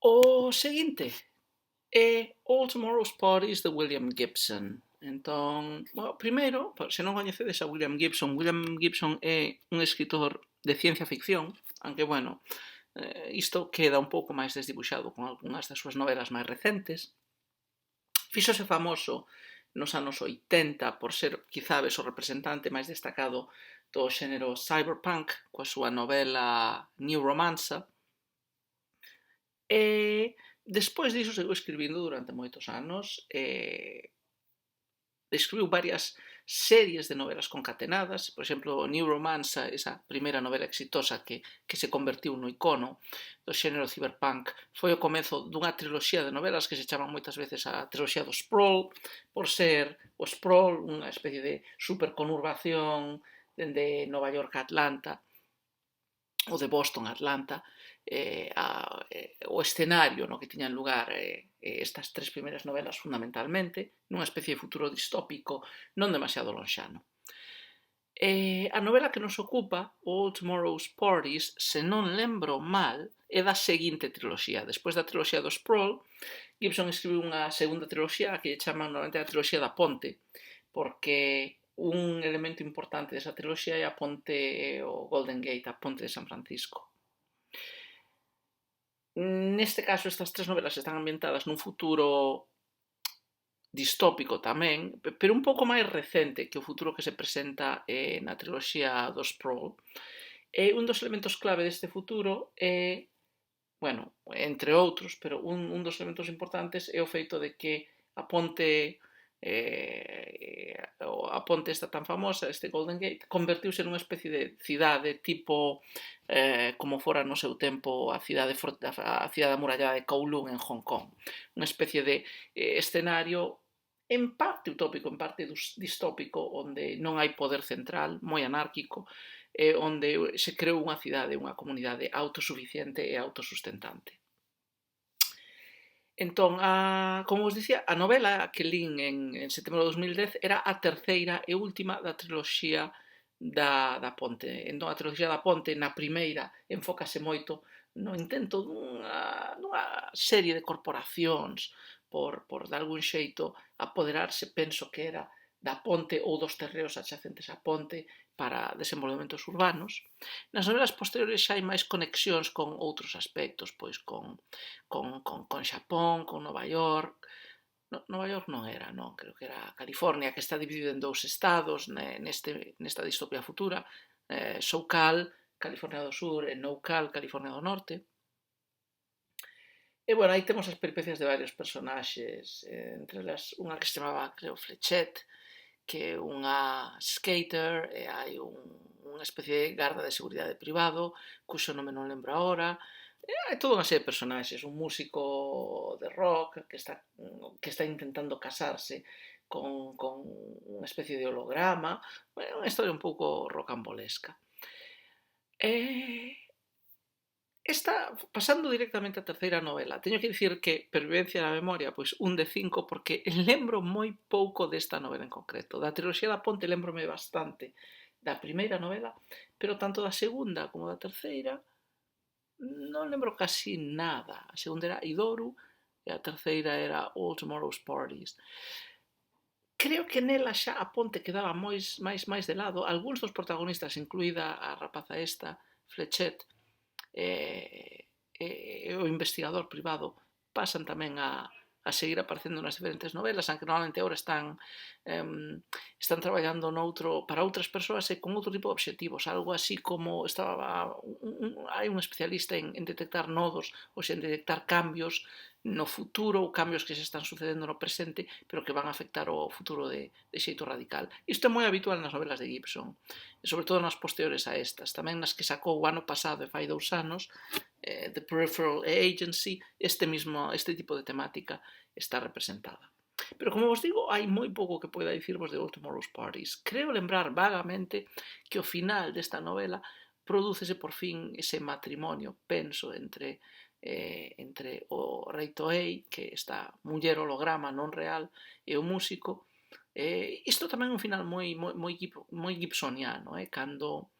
O seguinte é All Tomorrow's Parties de William Gibson. Entón, primeiro, se non coñecedes a William Gibson é un escritor de ciencia ficción, aunque, isto queda un pouco máis desdibuixado con algunhas das súas novelas máis recentes. Fíxose famoso nos anos 80 por ser, quizás, o representante máis destacado do xénero cyberpunk, coa súa novela New Romancer. E despois diso seguiu escribindo durante moitos anos, escribiu varias series de novelas concatenadas, por exemplo, New Romancer, esa primeira novela exitosa que se convertiu no icono do xénero cyberpunk, foi o comezo dunha triloxía de novelas que se chaman moitas veces a triloxía do Sprawl, por ser o Sprawl unha especie de superconurbación dende Nova York a Atlanta, ou de Boston a Atlanta, o escenario no que tiñan lugar estas tres primeiras novelas fundamentalmente, nunha especie de futuro distópico non demasiado lonxano. A novela que nos ocupa, All Tomorrow's Parties, se non lembro mal, é da seguinte triloxía. Despois da triloxía do Sprawl, Gibson escribiu unha segunda triloxía que lle chaman normalmente a triloxía da Ponte, porque un elemento importante desa triloxía é a ponte, o Golden Gate, a ponte de San Francisco. Neste caso, estas tres novelas están ambientadas nun futuro distópico tamén, pero un pouco máis recente que o futuro que se presenta na triloxía do Sprawl. E un dos elementos clave deste futuro é, entre outros, pero un dos elementos importantes é o feito de que a ponte esta tan famosa, este Golden Gate, convertiuse nunha especie de cidade tipo como fora no seu tempo a cidade amurallada de Kowloon en Hong Kong. Unha especie de escenario en parte utópico, en parte distópico, onde non hai poder central, moi anárquico, onde se creou unha cidade, unha comunidade autosuficiente e autosustentante. Entón, como vos dicía, a novela que lín en setembro de 2010 era a terceira e última da triloxía da Ponte. Entón, a triloxía da Ponte, na primeira, enfócase moito no intento dunha serie de corporacións por de algún xeito apoderarse, penso que era, da ponte ou dos terreos adxacentes á ponte para desenvolvementos urbanos. Nas novelas posteriores xa hai máis conexións con outros aspectos, pois con Xapón, con Nova York. Nova York non era, non, creo que era California, que está dividida en dous estados nesta distopía futura, SoCal, California do Sur, e NoCal, California do Norte. E, aí temos as peripecias de varios personaxes, entre elas unha que se chamaba, creo, Fletchette, que é unha skater, e hai unha especie de garda de seguridade privado, cuxo nome non lembro agora. Hai toda unha serie de personaxes, un músico de rock que está intentando casarse con unha especie de holograma, unha historia un pouco rocambolesca. Pasando directamente á terceira novela, teño que dicir que, pervivencia na memoria, pois 1 de 5, porque lembro moi pouco desta novela en concreto. Da triloxía da Ponte lembrome bastante da primeira novela, pero tanto da segunda como da terceira non lembro casi nada. A segunda era Idoru e a terceira era All Tomorrow's Parties. Creo que nela xa a Ponte quedaba máis de lado. Algúns dos protagonistas, incluída a rapaza esta, Fletchette, o investigador privado, pasan tamén a seguir aparecendo nas diferentes novelas, aunque normalmente agora están traballando para outras persoas e con outro tipo de obxectivos, algo así como hai un especialista en detectar nodos, ou en detectar cambios no futuro, ou cambios que se están sucedendo no presente, pero que van a afectar o futuro de xeito radical. Isto é moi habitual nas novelas de Gibson, e sobre todo nas posteriores a estas, tamén nas que sacou o ano pasado e fai 2 anos, The Peripheral Agency, este tipo de temática está representada. Pero, como vos digo, hai moi pouco que poida dicirvos de All Tomorrow's Parties. Creo lembrar vagamente que ao final desta novela prodúcese por fin ese matrimonio, penso, entre o rei Toei, que esta muller holograma non real, e o músico. Isto tamén é un final moi gibsoniano, cando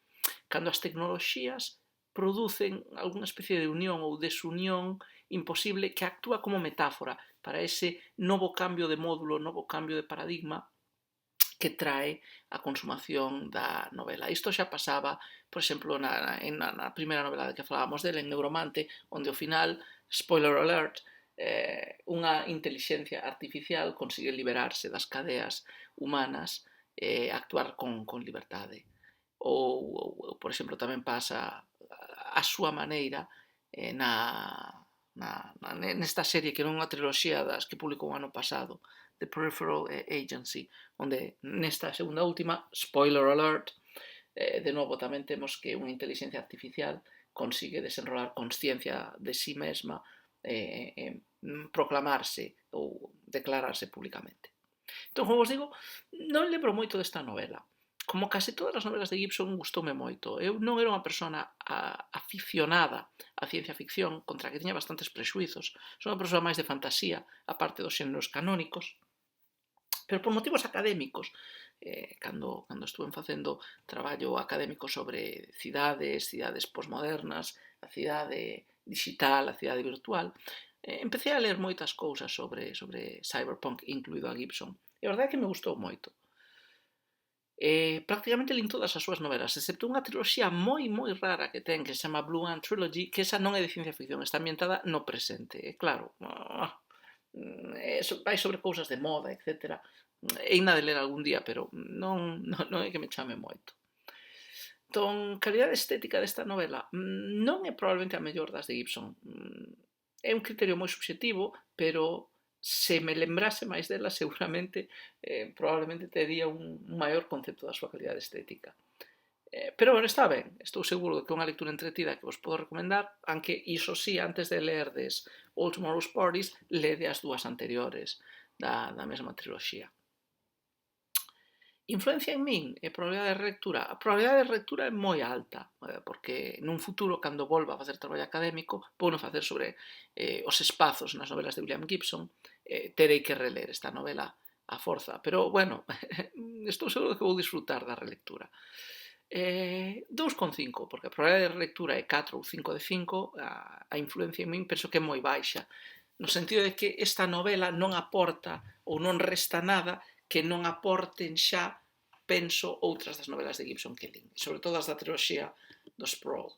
as tecnoloxías producen algunha especie de unión ou desunión imposible que actúa como metáfora para ese novo cambio de módulo, novo cambio de paradigma que trae a consumación da novela. Isto xa pasaba, por exemplo, na primeira novela de que falábamos dele, en Neuromante, onde ao final, spoiler alert, unha inteligencia artificial consigue liberarse das cadeas humanas e actuar con liberdade. Ou, por exemplo, tamén pasa a súa maneira nesta serie que non é unha triloxía das que publicou o ano pasado, The Peripheral Agency, onde nesta segunda última, spoiler alert, de novo tamén temos que unha inteligencia artificial consigue desenrolar consciencia de sí mesma e proclamarse ou declararse públicamente. Entón, como vos digo, non lembro moito desta novela. Como case todas as novelas de Gibson, gustoume moito. Eu non era unha persona aficionada á ciencia ficción, contra a que tiña bastantes prexuizos. Son unha persoa máis de fantasía, aparte dos xéneros canónicos. Pero por motivos académicos, cando estuve facendo traballo académico sobre cidades posmodernas, a cidade digital, a cidade virtual, empecé a ler moitas cousas sobre cyberpunk, incluído a Gibson. E a verdade é que me gustou moito. Prácticamente lín todas as súas novelas, excepto unha triloxía moi rara que ten, que se chama Blue Ant Trilogy, que esa non é de ciencia ficción, está ambientada no presente. E claro, vai sobre cousas de moda, etc. É inda de ler algún día, pero non é que me chame moito. Entón, calidade estética desta novela non é probablemente a mellor das de Gibson. É un criterio moi subxetivo, pero se me lembrase máis dela, seguramente, probablemente tería un maior concepto da súa calidade estética. Pero, bueno, está ben. Estou seguro de que é unha lectura entretida que vos podo recomendar, aunque, iso sí, antes de lerdes All Tomorrow's Parties, lede as dúas anteriores da mesma triloxía. Influencia en min e probabilidade de relectura? A probabilidade de relectura é moi alta, porque nun futuro, cando volva a facer traballo académico, vou facer sobre os espazos nas novelas de William Gibson, terei que reler esta novela a forza, pero, bueno, estou seguro de que vou disfrutar da relectura. 2,5, porque a probabilidade de relectura é 4 ou 5 de 5, a influencia en min penso que é moi baixa, no sentido de que esta novela non aporta ou non resta nada que non aporten xa, penso, outras das novelas de Gibson que lín, sobre todo as da triloxía do Sprawl.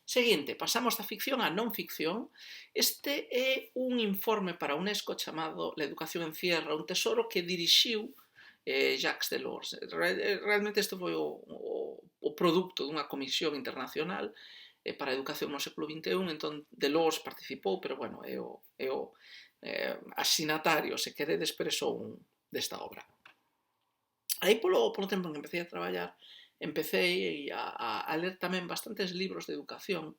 Seguinte, pasamos da ficción á non ficción. Este é un informe para a UNESCO chamado La educación encierra un tesoro que dirixiu Jacques Delors. Realmente isto foi o producto dunha comisión internacional para a educación no século XXI, entón Delors participou, pero, bueno, é o asinatario, se queredes, expresou desta obra. Aí, polo tempo en que empecé a traballar, empecé a ler tamén bastantes libros de educación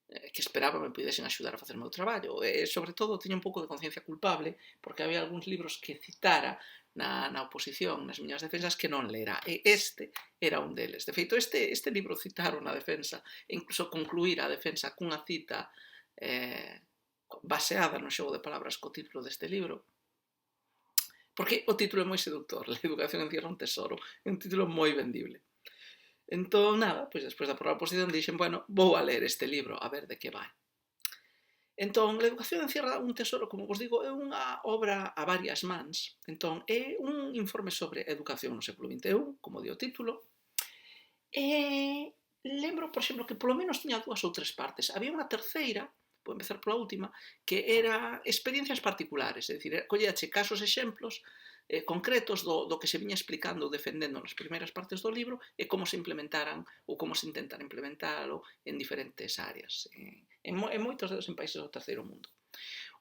que esperaba me pudesen axudar a facer o meu traballo. E, sobre todo, tiña un pouco de conciencia culpable, porque había algúns libros que citara na oposición, nas miñas defensas, que non lera. E este era un deles. De feito, este libro citaron na defensa, e incluso concluir a defensa cunha cita baseada no xogo de palabras co título deste libro, porque o título é moi seductor, La educación encierra un tesoro, é un título moi vendible. Entón, nada, pois despois da oposición dixen, bueno, vou a ler este libro, a ver de que vai. Entón, La educación encierra un tesoro, como vos digo, é unha obra a varias mans. Entón, é un informe sobre educación no século XXI, como di o título. E lembro, por exemplo, que polo menos tiña 2 ou 3 partes. Había unha terceira, vou empezar pola última, que era experiencias particulares, é dicir, colleache casos exemplos concretos do que se viña explicando ou defendendo nas primeiras partes do libro e como se implementaran ou como se intentan implementalo en diferentes áreas, en moitos dedos en países do terceiro mundo.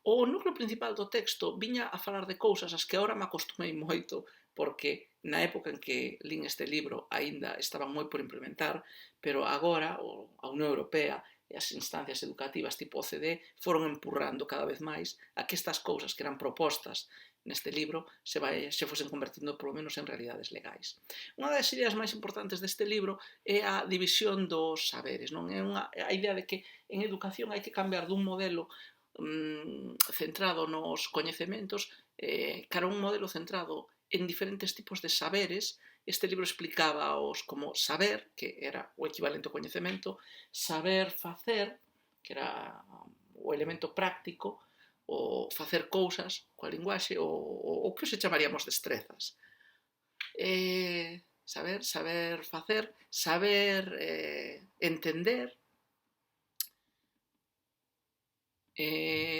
O núcleo principal do texto viña a falar de cousas as que agora me acostumei moito, porque na época en que lín este libro aínda estaban moi por implementar, pero agora a Unión Europea e as instancias educativas tipo OCDE foron empurrando cada vez máis a que estas cousas que eran propostas neste libro se fosen convertindo polo menos en realidades legais. Unha das ideas máis importantes deste libro é a división dos saberes, non? É a idea de que en educación hai que cambiar dun modelo centrado nos coñecementos cara a un modelo centrado en diferentes tipos de saberes este libro explicábaos como saber, que era o equivalente ao coñecemento, saber facer, que era o elemento práctico, o facer cousas coa linguaxe, o que se chamaríamos destrezas. Saber facer, saber entender,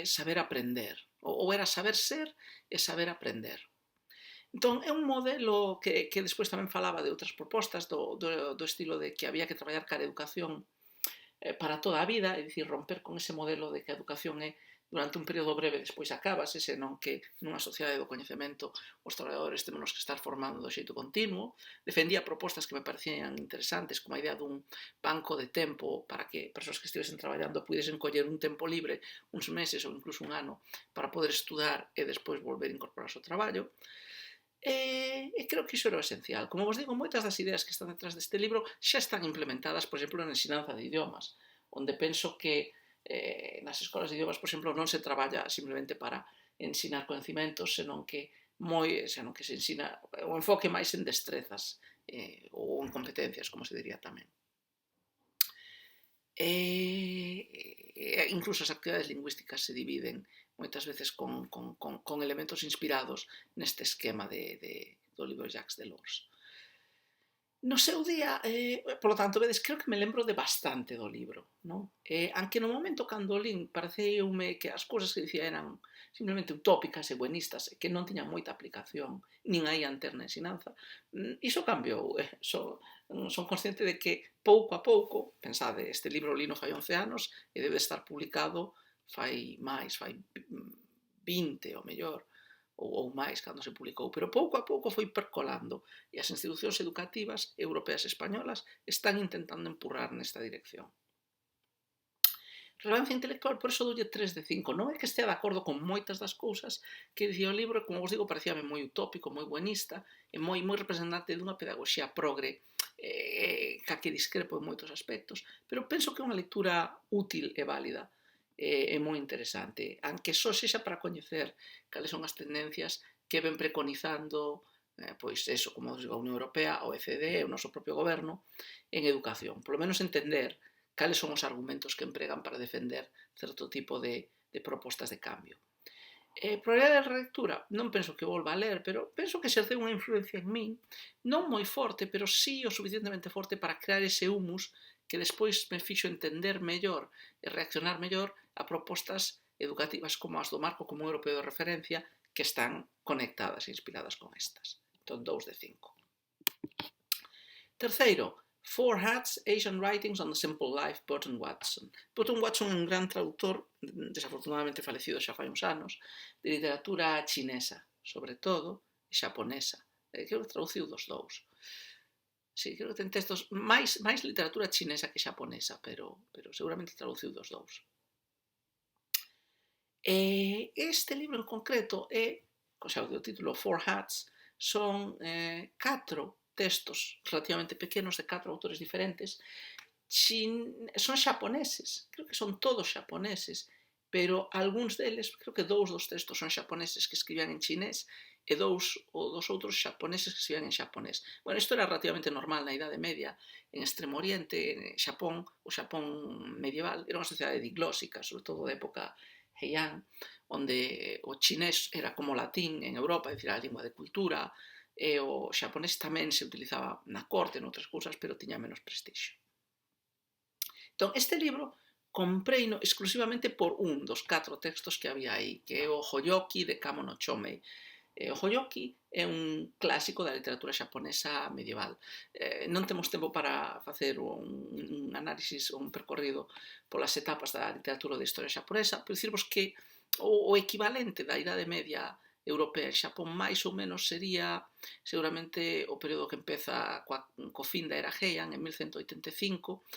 saber aprender. Ou era saber ser e saber aprender. Entón, é un modelo que despois tamén falaba de outras propostas do estilo de que había que traballar cara a educación para toda a vida, é dicir, romper con ese modelo de que a educación é durante un período breve despois acabase, senón que nunha sociedade do coñecemento os traballadores temos que estar formando do xeito continuo. Defendía propostas que me parecían interesantes, como a idea dun banco de tempo para que persoas que estivesen traballando pudesen coller un tempo libre, uns meses ou incluso un ano, para poder estudar e despois volver a incorporarse ao traballo. E creo que iso era o esencial. Como vos digo, moitas das ideas que están detrás deste libro xa están implementadas, por exemplo, na ensinanza de idiomas, onde penso que nas escolas de idiomas, por exemplo, non se traballa simplemente para ensinar conhecimentos, senón que se ensina o enfoque máis en destrezas ou en competencias, como se diría tamén. Incluso as actividades lingüísticas se dividen moitas veces con elementos inspirados neste esquema do libro Jacques Delors. No seu día, polo tanto, vedes, creo que me lembro de bastante do libro, non? Aunque no momento cando lín pareceume que as cousas que dicía eran simplemente utópicas e buenistas e que non tiñan moita aplicación, nin aí an ter na ensinanza, iso cambiou. Son consciente de que pouco a pouco, pensade, este libro lino fai 11 anos e debe estar publicado fai 20 ou mellor, ou máis cando se publicou, pero pouco a pouco foi percolando e as institucións educativas europeas e españolas están intentando empurrar nesta dirección. Relevancia intelectual, por iso doulle 3 de 5. Non é que estea de acordo con moitas das cousas que dicía o libro, como vos digo, parecíame moi utópico, moi buenista e moi representante dunha pedagogía progre ca que discrepo en moitos aspectos, pero penso que é unha lectura útil e válida. É moi interesante, aunque só sexa para coñecer cales son as tendencias que ven preconizando pois eso, como digo, a Unión Europea, a OECD, o noso propio goberno, en educación. Por lo menos entender cales son os argumentos que empregan para defender certo tipo de propostas de cambio. Probabilidade de relectura, non penso que volva a ler, pero penso que exerceu unha influencia en min, non moi forte, pero sí o suficientemente forte para crear ese humus que despois me fixo entender mellor e reaccionar mellor a propostas educativas como as do Marco Común Europeo de Referencia, que están conectadas e inspiradas con estas. Entón, 2 de 5. Terceiro, Four Hats, Asian Writings on the Simple Life, Burton Watson. Burton Watson é un gran traductor, desafortunadamente falecido xa fai uns anos, de literatura chinesa, sobre todo, e xaponesa. Creo que traduciu dos dous. Sí, creo que ten textos máis literatura chinesa que xaponesa, pero seguramente traduciu dos dous. Este libro en concreto é, xa o do título Four Hats, son 4 textos relativamente pequenos de 4 autores diferentes. Son xaponeses, creo que son todos xaponeses, pero algúns deles, creo que 2 dos textos son xaponeses que escribían en chinés e 2 dos outros xaponeses que escribían en xaponés. Bueno, isto era relativamente normal na Idade Media, en Extremo Oriente, en Xapón, o Xapón medieval, era unha sociedade diglósica, sobre todo de época Heian, onde o chinés era como o latín en Europa, é dicir, a lingua de cultura, e o xaponés tamén se utilizaba na corte, noutras cousas, pero tiña menos prestixio. Entón, este libro compreino exclusivamente por un dos 4 textos que había aí, que é o Hoyoki de Kamo no Chomei. O Hoyoki é un clásico da literatura xaponesa medieval. Non temos tempo para facer un análisis ou un percorrido polas etapas da literatura da historia xaponesa, pero dicirvos que o equivalente da Idade Media europea en Xapón máis ou menos sería seguramente o período que empeza co fin da era Heian en 1185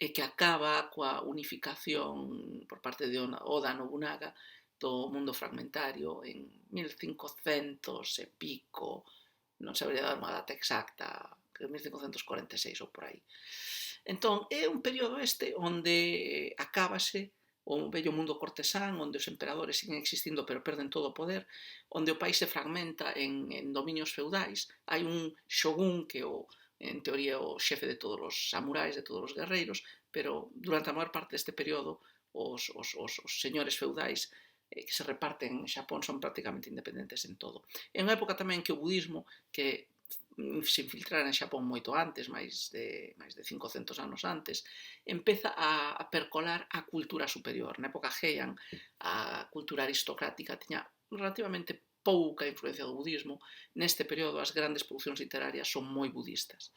e que acaba coa unificación por parte de Oda Nobunaga do mundo fragmentario en 1500 e pico, non sabería dar unha data exacta, que 1546 ou por aí. Entón, é un período este onde acábase o vello mundo cortesán, onde os emperadores siguen existindo pero perden todo o poder, onde o país se fragmenta en dominios feudais, hai un shogun que en teoría o xefe de todos os samurais, de todos os guerreiros, pero durante a maior parte deste período os señores feudais que se reparten en Xapón son prácticamente independentes en todo. É unha época tamén que o budismo, que se infiltrara en Xapón moito antes, máis de 500 anos antes, empeza a percolar a cultura superior. Na época Heian, a cultura aristocrática tiña relativamente pouca influencia do budismo. Neste período, as grandes producións literarias son moi budistas.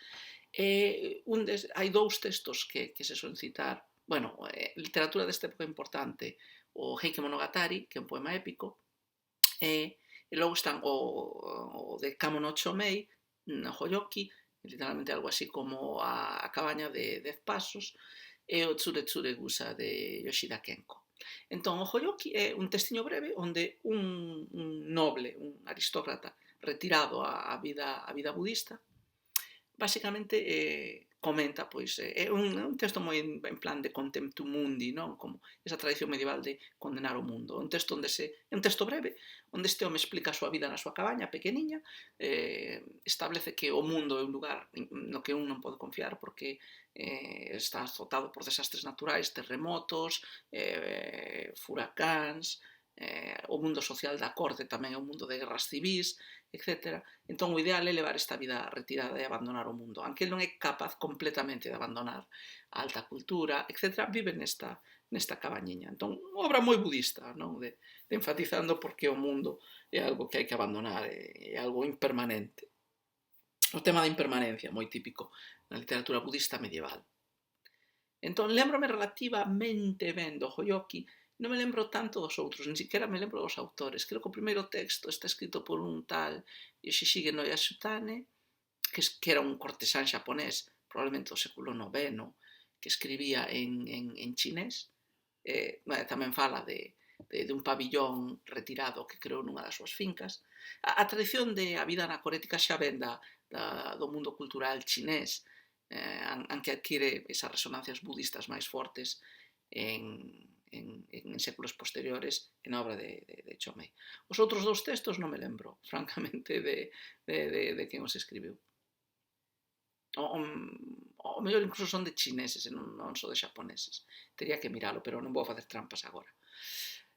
Hai dous textos que se son citar. Bueno, literatura desta época importante, o Heike Monogatari, que é un poema épico, e logo están o de Kamo no Chomei, no Hoyoki, literalmente algo así como a cabaña de 10 pasos, e o Tsure Tsure Gusa de Yoshida Kenko. Entón, o Hoyoki é un textiño breve onde un noble, un aristócrata retirado á vida budista, basicamente comenta, pois, é un texto moi en plan de contemptu mundi, non? Como esa tradición medieval de condenar o mundo. É un texto breve, onde este home explica a súa vida na súa cabaña pequeniña, establece que o mundo é un lugar no que un non pode confiar porque está azotado por desastres naturais, terremotos, furacáns, o mundo social da corte tamén é un mundo de guerras civís, etc. Entón, o ideal é levar esta vida retirada e abandonar o mundo. Aunque ele non é capaz completamente de abandonar a alta cultura, etc., vive nesta cabañiña. Entón, unha obra moi budista, non? De enfatizando porque o mundo é algo que hai que abandonar, é algo impermanente. O tema da impermanencia, moi típico na literatura budista medieval. Entón, lembrome relativamente ben do Hoyoki, non me lembro tanto dos outros, ni siquiera me lembro dos autores. Creo que o primeiro texto está escrito por un tal Yoshishige no Yasutane, que era un cortesán xaponés, probablemente do século IX, que escribía en chinés. Tamén fala de un pabillón retirado que creou nunha das súas fincas. A tradición de a vida anacorética xa ven do mundo cultural chinés, aunque adquire esas resonancias budistas máis fortes en séculos posteriores na obra de Chomei. Os outros dous textos non me lembro, francamente, de quen os escribiu. O mellor incluso son de chineses e non son de xaponeses. Tería que miralo, pero non vou facer trampas agora.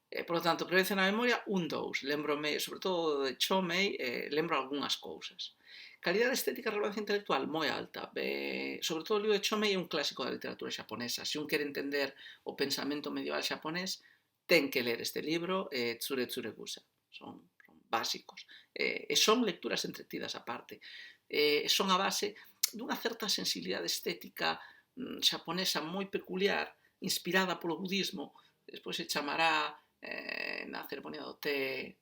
Por lo tanto, prevención na memoria, 2. Lembrome, sobre todo de Chomei, lembro algunhas cousas. Calidade estética e relevancia intelectual moi alta. Sobre todo o libro de Chomei é un clásico da literatura xaponesa. Se un quere entender o pensamento medieval xaponés, ten que ler este libro, Tsure Tsure Gusa. Son básicos. E son lecturas entretidas aparte. Son a base dunha certa sensibilidade estética xaponesa moi peculiar, inspirada polo budismo. Despois se chamará na ceremonia do té,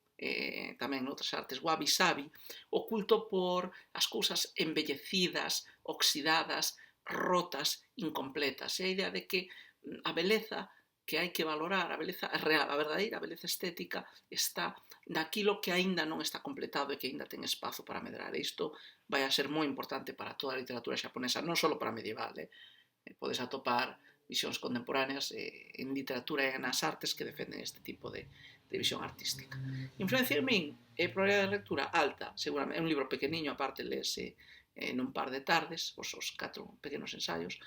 tamén noutras artes, wabi-sabi, oculto por as cousas embellecidas, oxidadas, rotas, incompletas. É a idea de que a beleza que hai que valorar, a beleza real, a verdadeira beleza estética, está naquilo que aínda non está completado e que aínda ten espazo para medrar. E isto vai a ser moi importante para toda a literatura xaponesa, non só para a medieval. Podes atopar visións contemporáneas en literatura e nas artes que defenden este tipo de visión artística. Influencia en min e probabilidade de lectura alta, seguramente. É un libro pequeniño, aparte lese nun par de tardes, os 4 pequenos ensaios.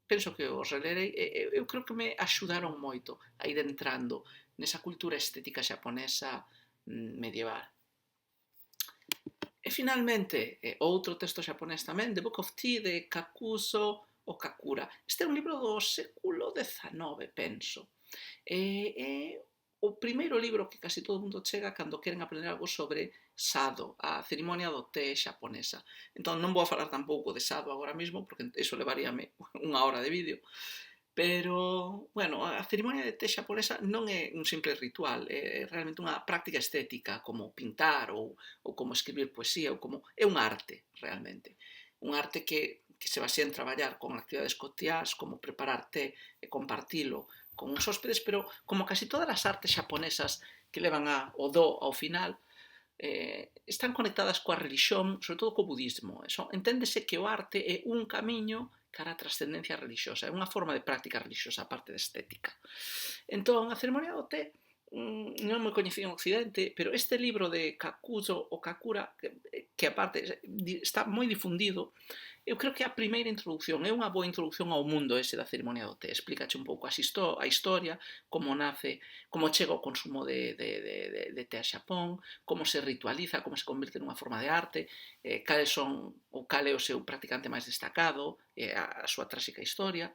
Penso que os relerei. Eu creo que me axudaron moito a ir entrando nesa cultura estética xaponesa medieval. E finalmente, outro texto xaponés tamén, The Book of Tea, de Kakuzo Okakura. Este é un libro do século XIX, penso. É o primeiro libro que casi todo o mundo chega cando queren aprender algo sobre Sado, a cerimonia do té xaponesa. Entón non vou a falar tampouco de Sado agora mesmo, porque iso levaríame unha hora de vídeo. Pero, bueno, a cerimonia de té xaponesa non é un simple ritual, é realmente unha práctica estética, como pintar ou como escribir poesía, é un arte, realmente. Un arte que se basea en traballar con actividades cotiás, como preparar té e compartilo con uns hóspedes, pero como casi todas as artes xaponesas que levan o do ao final, están conectadas coa religión, sobre todo co budismo. Enténdese que o arte é un camiño cara á trascendencia religiosa, é unha forma de práctica religiosa, aparte de estética. Entón, a ceremonia do té non moi coñecido en Occidente, pero este libro de Kakuzo o Kakura, que aparte está moi difundido, eu creo que é a primeira introducción, é unha boa introducción ao mundo ese da ceremonia do té. Explícache un pouco a historia, como nace, como chega o consumo de té a Xapón, como se ritualiza, como se convirte nunha forma de arte, cales son, ou cal é o seu practicante máis destacado, a súa tráxica historia.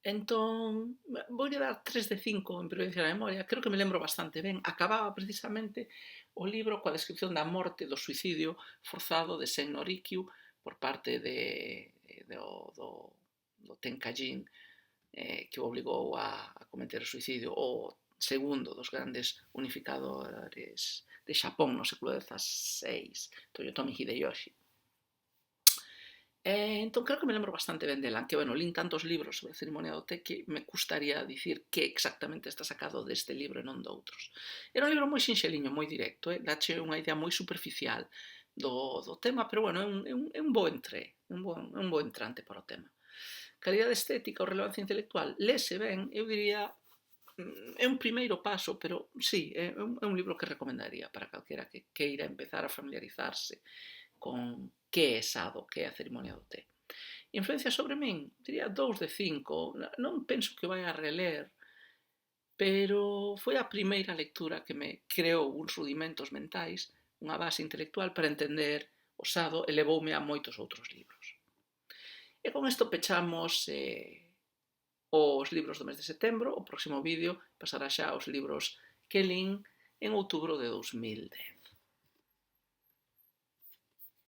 Entón, vou dar 3 de 5 en prudencia da memoria. Creo que me lembro bastante ben. Acababa precisamente o libro coa descripción da morte, do suicidio forzado de Sen no Rikyu por parte do Tenkajin, que o obligou a cometer o suicidio, o segundo dos grandes unificadores de Xapón no século XVI, Toyotomi Hideyoshi. Entón, creo que me lembro bastante ben dela, que, bueno, lín tantos libros sobre a ceremonia do té que me gustaría dicir que exactamente está sacado deste libro e non doutros. Era un libro moi sinxeliño, moi directo, dache unha idea moi superficial do tema, pero, bueno, é un bo entrante para o tema. Calidade estética ou relevancia intelectual, lese ben, eu diría, é un primeiro paso, pero sí, é un libro que recomendaría para calquera que queira empezar a familiarizarse con que é Sado, que é a ceremonia do té. Influencia sobre min? Diría 2 de 5. Non penso que vai a reler, pero foi a primeira lectura que me creou uns rudimentos mentais, unha base intelectual para entender o Sado e levoume a moitos outros libros. E con isto pechamos os libros do mes de setembro. O próximo vídeo pasará xa aos libros que lín en outubro de 2010.